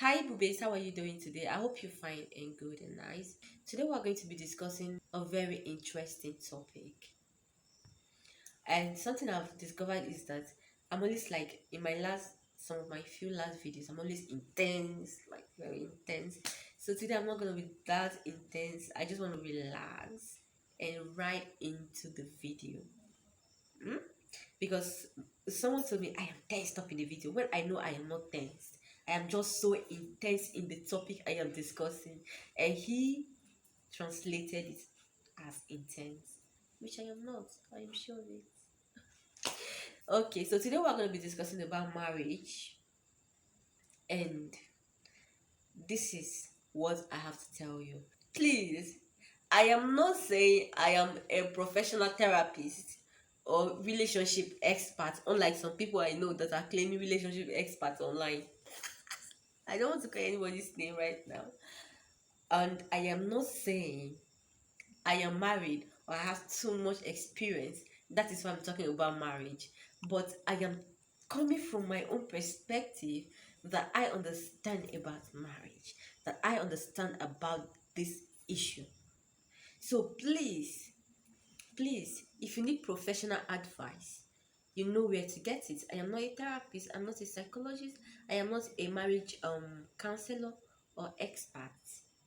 Hi Bubes, how are you doing today? I hope you're fine and good and nice. Today we're going to be discussing a very interesting topic. And something I've discovered is that I'm always like in my last some of my few last videos, I'm always intense, like very intense. So today I'm not gonna be that intense. I just want to relax and right into the video. Hmm? Because someone told me I am tensed up in the video when I know I am not tensed. I am just so intense in the topic I am discussing, and he translated it as intense, which I am not. I am sure of it. Okay, so today we're going to be discussing about marriage, and this is what I have to tell you. Please, I am not saying I am a professional therapist or relationship expert, unlike some people I know that are claiming relationship experts online. I don't want to call anybody's name right now. And I am not saying I am married or I have too much experience. That is why I'm talking about marriage. But I am coming from my own perspective that I understand about marriage, that I understand about this issue. So please, if you need professional advice, you know where to get it. I am not a therapist, I'm not a psychologist, I am not a marriage counselor or expert.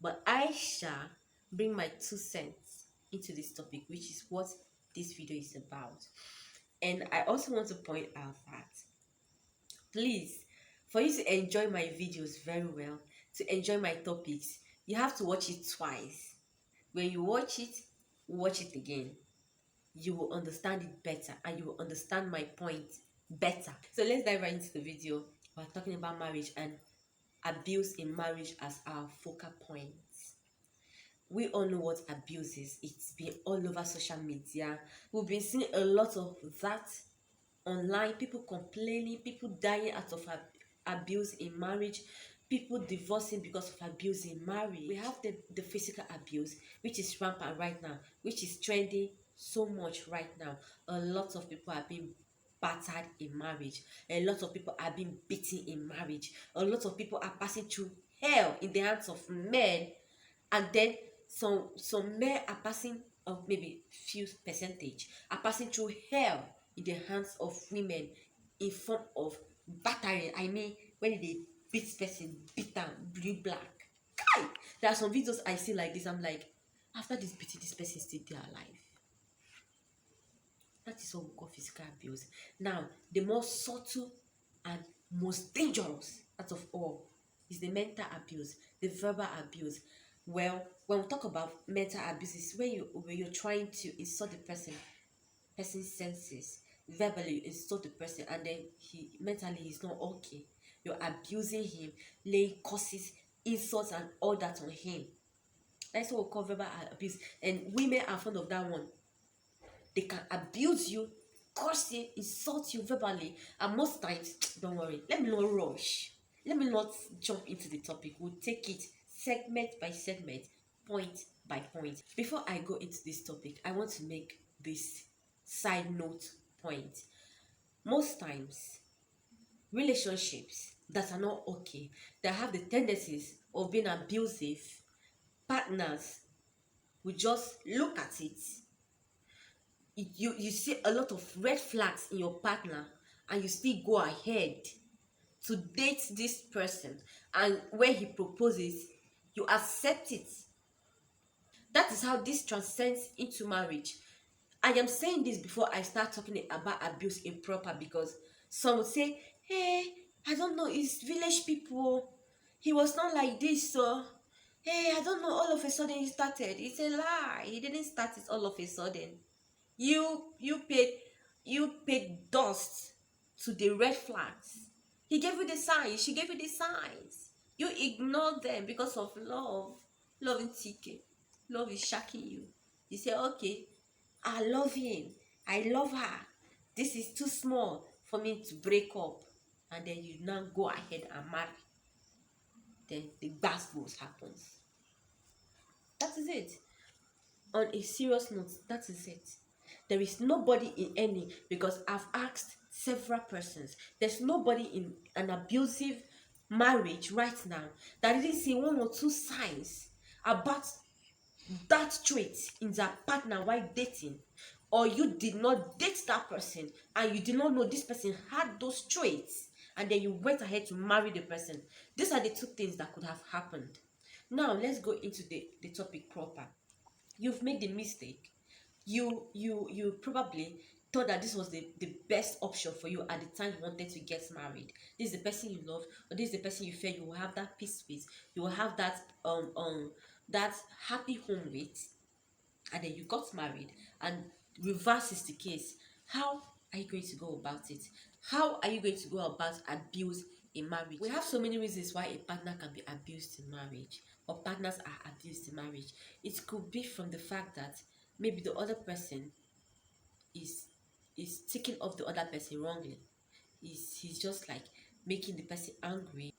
But I shall bring my 2 cents into this topic, which is what this video is about. And I also want to point out that please, for you to enjoy my videos very well, to enjoy my topics, you have to watch it twice. When you watch it again. You will understand it better and you will understand my point better. So let's dive right into the video. We're talking about marriage and abuse in marriage as our focal point. We all know what abuse is. It's been all over social media. We've been seeing a lot of that online. People complaining, people dying out of abuse in marriage, people divorcing because of abuse in marriage. We have the physical abuse, which is rampant right now, which is trending so much right now. A lot of people are being battered in marriage. A lot of people are being beaten in marriage. A lot of people are passing through hell in the hands of men, and then some men are passing, of maybe few percentage are passing through hell in the hands of women in form of battering. I mean, when they beat person, beat them blue black. Kai! There are some videos I see like this. I'm like, after this beating, this person still there alive. That is what we call physical abuse. Now, the most subtle and most dangerous out of all is the mental abuse, the verbal abuse. Well, when we talk about mental abuse, it's when you're trying to insult the person's senses. Verbally, you insult the person, and then he mentally he's not okay. You're abusing him, laying curses, insults, and all that on him. That's what we call verbal abuse. And women are fond of that one. They can abuse you, curse you, insult you verbally, and most times, don't worry, let me not rush. Let me not jump into the topic. We'll take it segment by segment, point by point. Before I go into this topic, I want to make this side note point. Most times, relationships that are not okay, that have the tendencies of being abusive, partners will just look at it. You see a lot of red flags in your partner, and you still go ahead to date this person, and when he proposes you accept it. That is how this transcends into marriage. I am saying this before I start talking about abuse improper, because some would say, hey, I don't know, it's village people, he was not like this, so hey, I don't know, all of a sudden he started. It's a lie. He didn't start it all of a sudden. You paid dust to the red flags. He gave you the signs, she gave you the signs. You ignore them because of love. Love is seeking. Love is shocking you. You say, okay, I love him, I love her, this is too small for me to break up. And then you now go ahead and marry. Then the gospels happens. That is it. On a serious note, that is it. There is nobody in any, because I've asked several persons, there's nobody in an abusive marriage right now that didn't see one or two signs about that trait in their partner while dating, or you did not date that person and you did not know this person had those traits, and then you went ahead to marry the person. These are the two things that could have happened. Now let's go into the topic proper. You've made the mistake. You probably thought that this was the best option for you at the time you wanted to get married. This is the person you love, or this is the person you felt you will have that peace with, you will have that happy home with, and then you got married, and reverse is the case. How are you going to go about it? How are you going to go about abuse in marriage? We have so many reasons why a partner can be abused in marriage, or partners are abused in marriage. It could be from the fact that maybe the other person is is taking off the other person wrongly. He's just like making the person angry,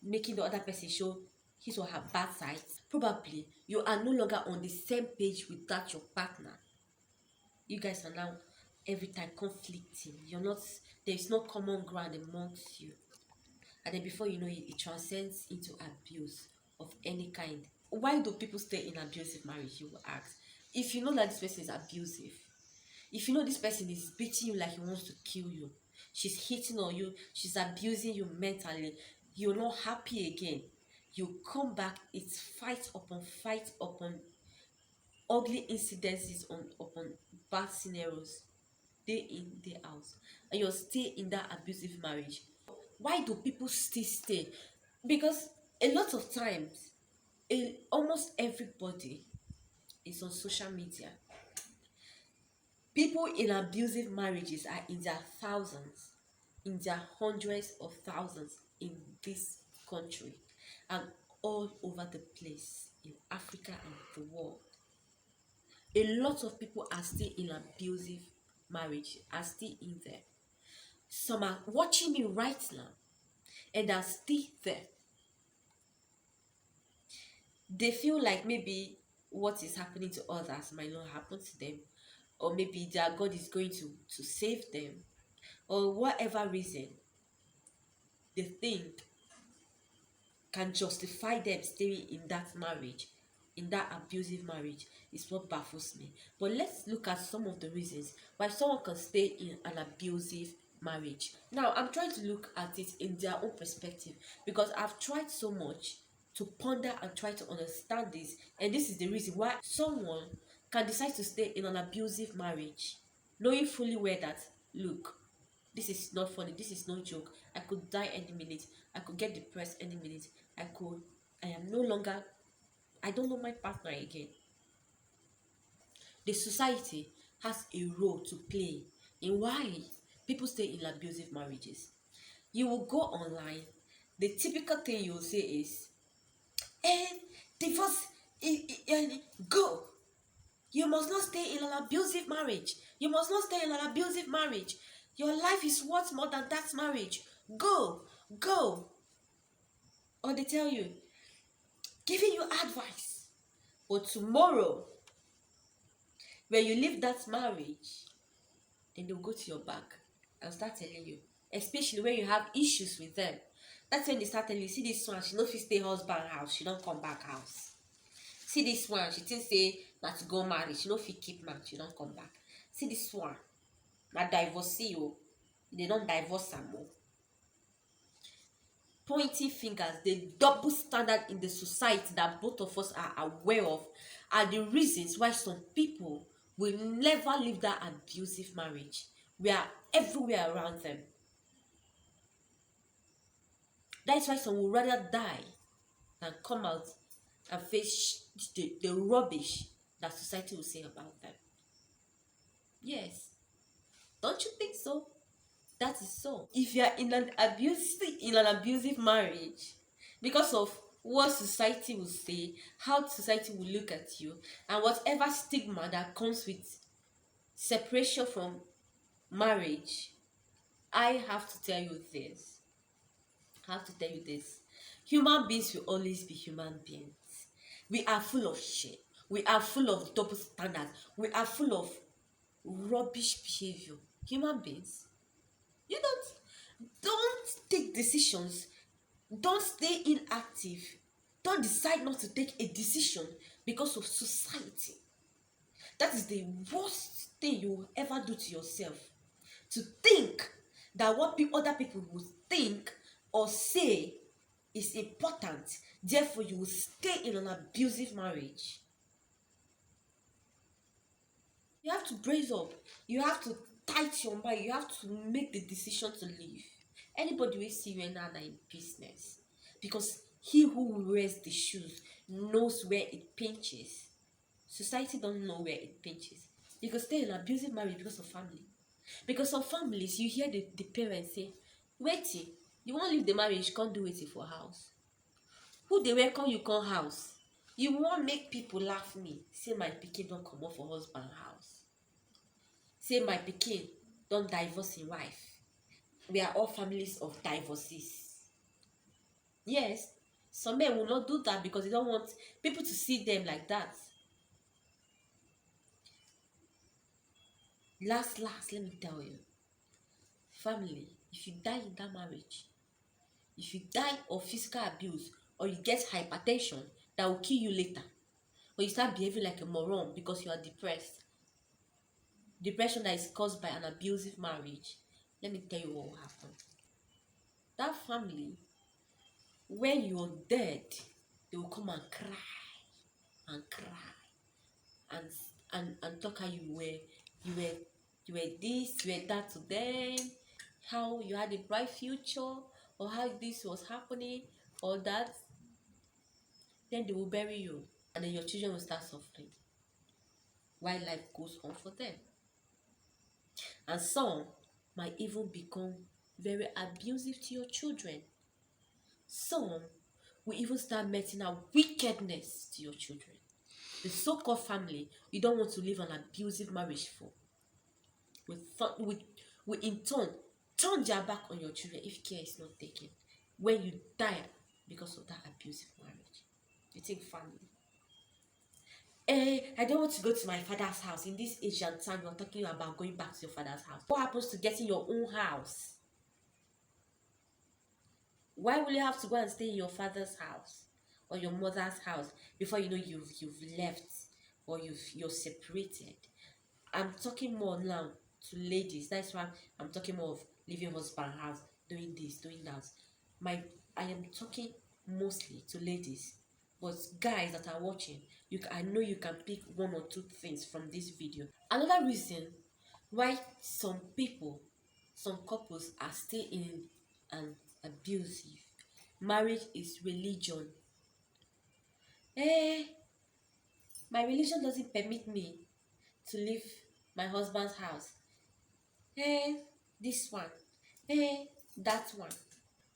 making the other person show his or her bad sides. Probably you are no longer on the same page with that your partner. You guys are now every time conflicting. You're not, there is no common ground amongst you. And then before you know it, it transcends into abuse of any kind. Why do people stay in abusive marriage, you will ask? If you know that this person is abusive, if you know this person is beating you like he wants to kill you, she's hitting on you, she's abusing you mentally, you're not happy again, you come back, it's fight upon ugly incidences on upon bad scenarios, day in, day out, and you're still in that abusive marriage. Why do people still stay? Because a lot of times, almost everybody is on social media. People in abusive marriages are in their thousands, in their hundreds of thousands in this country and all over the place in Africa and the world. A lot of people are still in abusive marriage, are still in there. Some are watching me right now and are still there. They feel like maybe what is happening to others might not happen to them, or maybe their God is going to save them, or whatever reason they think can justify them staying in that marriage, in that abusive marriage, is what baffles me. But let's look at some of the reasons why someone can stay in an abusive marriage. Now, I'm trying to look at it in their own perspective because I've tried so much to ponder and try to understand this, and this is the reason why someone can decide to stay in an abusive marriage, knowing fully well that, look, this is not funny, this is no joke, I could die any minute, I could get depressed any minute, I am no longer, I don't know my partner again. The society has a role to play in why people stay in abusive marriages. You will go online, the typical thing you will say is, eh, divorce, go. You must not stay in an abusive marriage. You must not stay in an abusive marriage. Your life is worth more than that marriage. Go, go. Or they tell you, giving you advice. But tomorrow, when you leave that marriage, then they'll go to your back and start telling you, especially when you have issues with them. That's when they start telling you, see this one, she no fit stay husband house, she don't come back house. See this one, she think say na to go marry, she no fit keep man, she don't come back. See this one, na divorcee o, they don't divorce am o. Pointing fingers, the double standard in the society that both of us are aware of are the reasons why some people will never leave that abusive marriage. We are everywhere around them. That's why some will rather die than come out and face the rubbish that society will say about them. Yes. Don't you think so? That is so. If you are in an abusive marriage, because of what society will say, how society will look at you, and whatever stigma that comes with separation from marriage, I have to tell you this. Human beings will always be human beings. We are full of shit. We are full of double standards. We are full of rubbish behavior. Human beings. You don't take decisions Don't stay inactive. Don't decide not to take a decision because of society. That is the worst thing you will ever do to yourself. To think that what other people will think or say is important, therefore you will stay in an abusive marriage. You have to brace up. You have to tight your mind. You have to make the decision to leave. Anybody will see you now in business, because he who wears the shoes knows where it pinches. Society don't know where it pinches. You can stay in an abusive marriage because of family. Because some families, you hear the parents say, waiting, you won't leave the marriage, can't do it for house. Who they welcome you come house? You won't make people laugh me. Say my pikin don't come up for husband house. Say my pikin don't divorce him wife. We are all families of divorcees. Yes, some men will not do that because they don't want people to see them like that. Last, let me tell you, family, if you die in that marriage, if you die of physical abuse or you get hypertension that will kill you later, or you start behaving like a moron because you are depressed, depression that is caused by an abusive marriage, let me tell you what will happen. That family, when you're dead, they will come and cry and talk how you were this, you were that to them, how you had a bright future, or how this was happening, or that. Then they will bury you, and then your children will start suffering while life goes on for them. And some might even become very abusive to your children. Some will even start meting out wickedness to your children. The so-called family you don't want to live an abusive marriage for will in turn their back on your children if care is not taken when you die because of that abusive marriage. You think family? I don't want to go to my father's house. In this Asian time, you're talking about going back to your father's house. What happens to getting your own house? Why will you have to go and stay in your father's house or your mother's house before you know you've left or you're separated? I'm talking more now to ladies. That's why I'm talking more of leaving husband house, doing this, doing that. I am talking mostly to ladies, but guys that are watching, I know you can pick one or two things from this video. Another reason why some couples are still in an abusive marriage is religion. Eh, my religion doesn't permit me to leave my husband's house. This one. That one.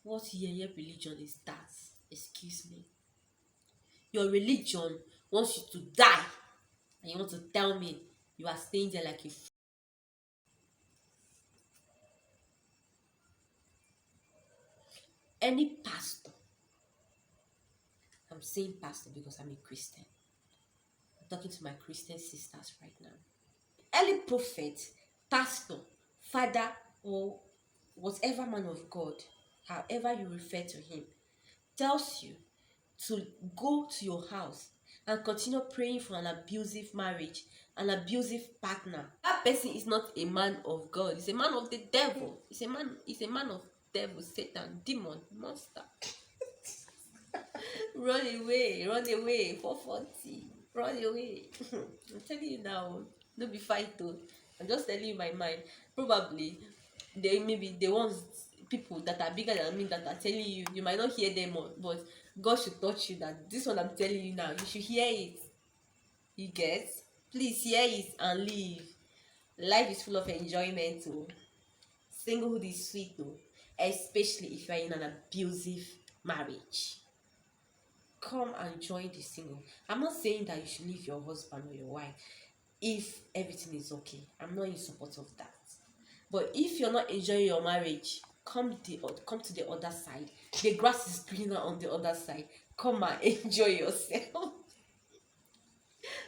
What yeye religion is that? Excuse me. Your religion wants you to die, and you want to tell me you are staying there like a any pastor. I'm saying pastor because I'm a Christian. I'm talking to my Christian sisters right now. Any prophet, pastor, father, or whatever man of God, however you refer to him, tells you to go to your house and continue praying for an abusive marriage, an abusive partner, that person is not a man of God. He's a man of the devil. He's a man of devil, Satan, demon, monster. Run away, 440. Run away. I'm telling you now, don't be fight though. I'm just telling you my mind. Probably maybe the ones people that are bigger than me that are telling you, you might not hear them more, but God should touch you that this one I'm telling you now, you should hear it. You get? Please hear it and live. Life is full of enjoyment too. Singlehood is sweet too, especially if you're in an abusive marriage. Come and join the single. I'm not saying that you should leave your husband or your wife if everything is okay. I'm not in support of that. But if you're not enjoying your marriage, come to the other side. The grass is greener on the other side. Come and enjoy yourself.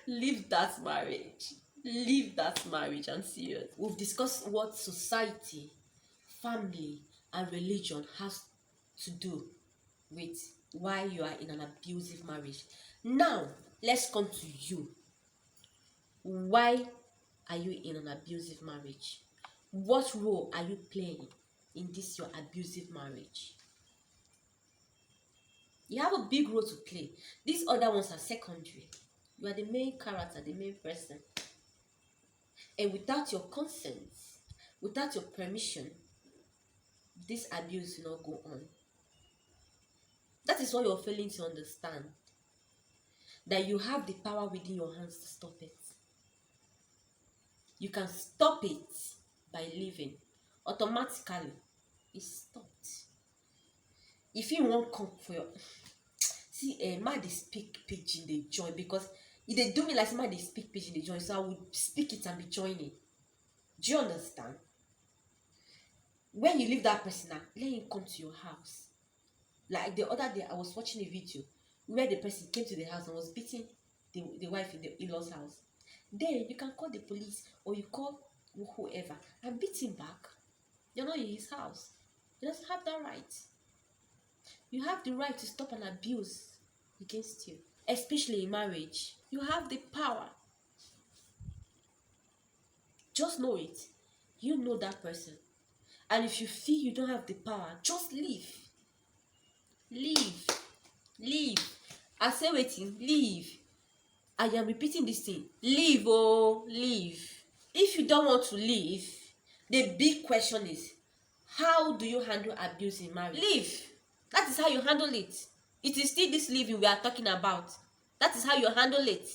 Leave that marriage. Leave that marriage. I'm serious. We've discussed what society, family, and religion has to do with why you are in an abusive marriage. Now, let's come to you. Why are you in an abusive marriage? What role are you playing in this your abusive marriage? You have a big role to play. These other ones are secondary. You are the main character, the main person. And without your consent, without your permission, this abuse will not go on. That is what you're failing to understand. That you have the power within your hands to stop it. You can stop it by leaving. Automatically, it's stopped. If you won't come for your... See, man, they speak pidgin, they join. Because if they do me like man, they speak pidgin, they join. So I would speak it and be joining. Do you understand? When you leave that person now, let him come to your house. Like the other day, I was watching a video where the person came to the house and was beating the wife in the in-laws house. Then you can call the police or you call whoever and beat him back. You're not in his house. He doesn't have that right. You have the right to stop an abuse against you, especially in marriage. You have the power. Just know it. You know that person. And if you feel you don't have the power, just leave. Leave. Leave. I say waiting, leave. I am repeating this thing. Leave, oh, leave. If you don't want to leave, the big question is, how do you handle abuse in marriage? Leave. That is how you handle it. It is still this leaving we are talking about. That is how you handle it.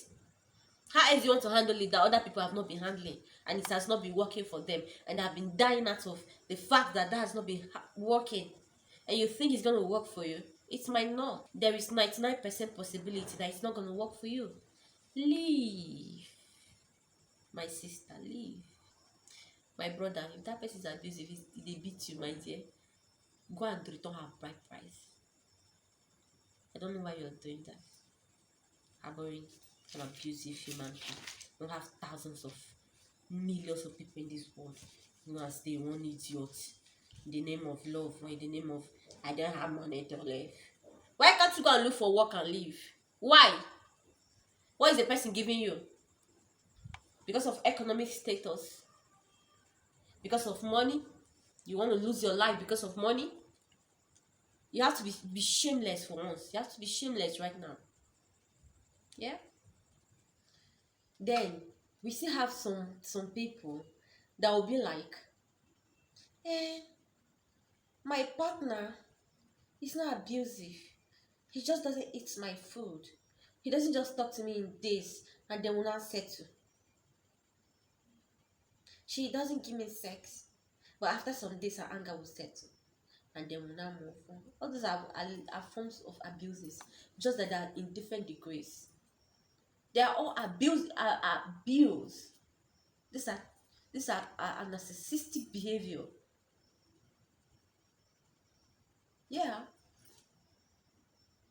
How else you want to handle it that other people have not been handling and it has not been working for them and they have been dying out of the fact that has not been working and you think it's going to work for you? It might not. There is 99% possibility that it's not going to work for you. Leave. My sister, leave. My brother, if that person is abusive, if they beat you, my dear, go and return her bride price. I don't know why you're doing that. Harboring an abusive human being. You don't have thousands of millions of people in this world, you know, as they one idiot in the name of love or in the name of I don't have money to live. Why can't you go and look for work and leave? Why? What is the person giving you? Because of economic status? Because of money? You want to lose your life because of money? You have to be shameless for once. You have to be shameless right now. Yeah? Then we still have some people that will be like, my partner is not abusive. He just doesn't eat my food. He doesn't just talk to me in this and then will not settle. She doesn't give me sex, but after some days her anger will settle and then will not move on. All those are forms of abuses, just that they are in different degrees. They are all abuse. These are a narcissistic behavior. Yeah.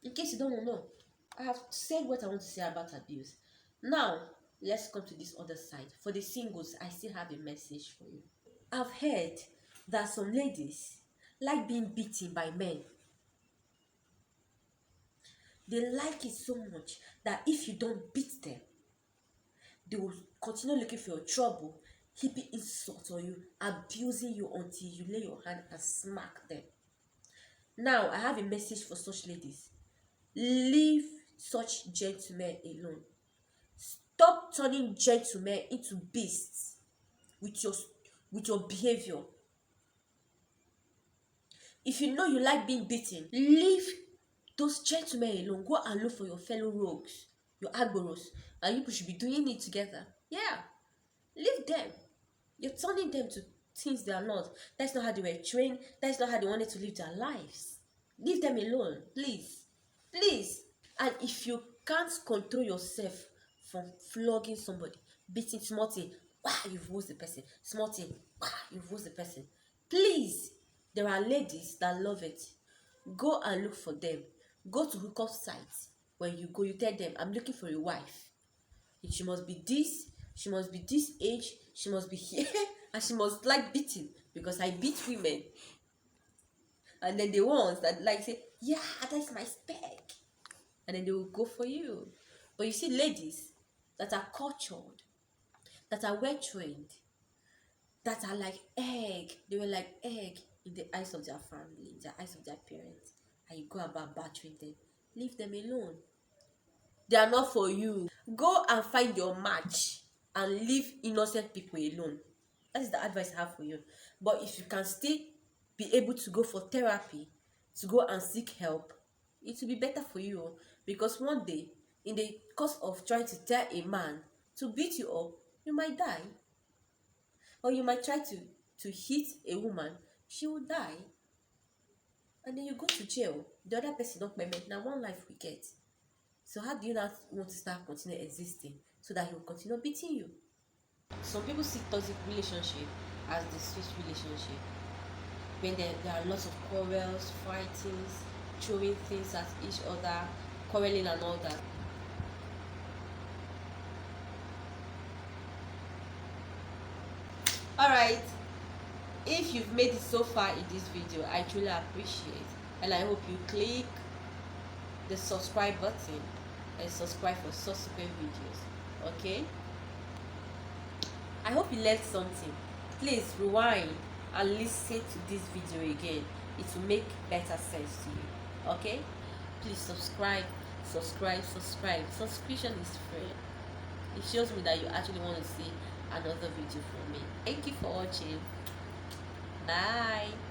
In case you don't know, I have said what I want to say about abuse. Now, let's come to this other side. For the singles, I still have a message for you. I've heard that some ladies like being beaten by men. They like it so much that if you don't beat them, they will continue looking for your trouble, heaping insults on you, abusing you until you lay your hand and smack them. Now, I have a message for such ladies. Leave such gentlemen alone. Stop turning gentlemen into beasts with your behavior. If you know you like being beaten, leave those gentlemen alone. Go and look for your fellow rogues, your agboros, and you should be doing it together. Yeah, leave them. You're turning them to things they are not. That's not how they were trained. That's not how they wanted to live their lives. Leave them alone, please. Please. And if you can't control yourself from flogging somebody, beating small thing, you've wounded the person. Small thing, you've wounded the person. Please, there are ladies that love it. Go and look for them. Go to hookup sites. When you go, you tell them, I'm looking for a wife. She must be this, she must be this age, she must be here, and she must like beating, because I beat women. And then the ones that like say, Yeah, that's my spec. And then they will go for you. But you see, ladies that are cultured, that are well trained, that are like egg, they were like egg in the eyes of their family, in the eyes of their parents, and you go about battering them. Leave them alone. They are not for you. Go and find your match and leave innocent people alone. That is the advice I have for you. But if you can still be able to go for therapy, to go and seek help, it will be better for you. Because one day, in the course of trying to tell a man to beat you up, you might die. Or you might try to hit a woman, she will die. And then you go to jail. The other person don't payment. Now one life we get. So how do you not want to start continue existing so that he will continue beating you? Some people see toxic relationship as the sweet relationship. When there are lots of quarrels, fightings, throwing things at each other, quarreling and all that. Alright, if you've made it so far in this video, I truly appreciate, and I hope you click the subscribe button and subscribe for subsequent videos. Okay, I hope you learned something. Please rewind and listen to this video again. It will make better sense to you. Okay, please subscribe. Subscription is free. It shows me that you actually want to see another video from me. Thank you for watching. Bye.